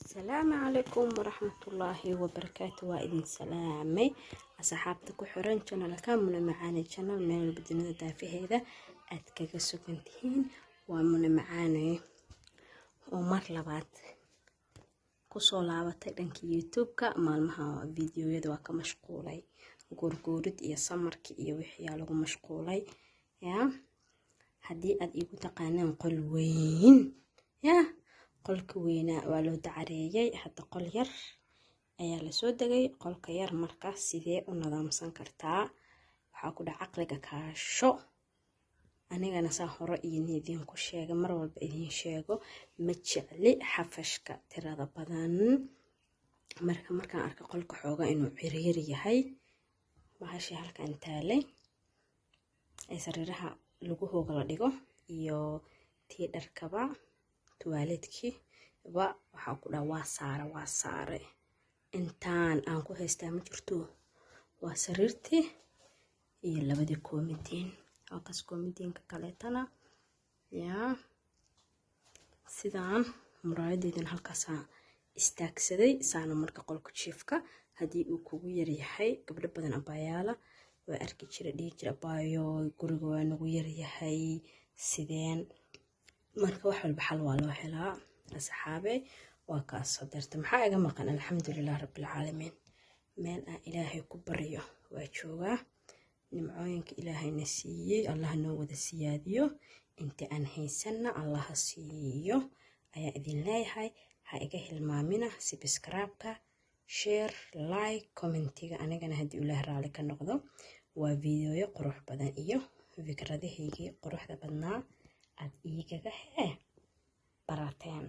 السلام عليكم ورحمة الله وبركاته. وإذن سلامي أصحابتك وحرين channel كامل معاني channel من البدنة دافع هذا أتكاك سكنتين ومن معاني ومر لبات كسول عبطي لنك يوتيوب كمالمها فيديو يدوا كمشغولي غورغورد إيا سمرك إيا وحيالو مشغولي يا هدي أديكو تقانين قلوين يا qolka weynaa waa loo dacareeyay hadda qol yar ayaa la soo dagay qolka yar markaas sidee u nadaamsan kartaa waxa ku dhac aqliga kaasho anigana saa hore idin ku sheegay mar walba idin sheego ma jecli xafashka tirada badan markaan arko qolka xooga inuu ciriir yahay maashi halkan taalay ay sariiraha lagu hooga la dhigo iyo tii dharkaba تواليتكي waxa ku dhaa waa saare intaan aan ku haystaa ma jirto waa sariirtii iyo labadii koomadiin halkaas koomadiinka kaleetana yaa sidaan muraayadeedan halkaas istaagsaday saana marka qolka jiifka hadii uu kugu yar yahay gabdho badan abayaala waa arki jira dhigi jira abaayo guriga waa nagu yar yahay sideen marka wax walba xal waa loo helaa asxaabe waa kaas sadarta maxaa iga maqan alxamdulillaah rabbil caalamiin meel aan ilaahay ku baryo waa joogaa nimcooyinka ilaahayna siiyay allah noo wada siyaadiyo inta aan haysanna allah siiyo ayaa idin leeyahay ha iga hilmaamina subscribe-ka share like commentiga anigana hadii ilaah raali ka noqdo waa fiidiyo qurux badan iyo fikradahayga quruxda badnaa ad igaga barateen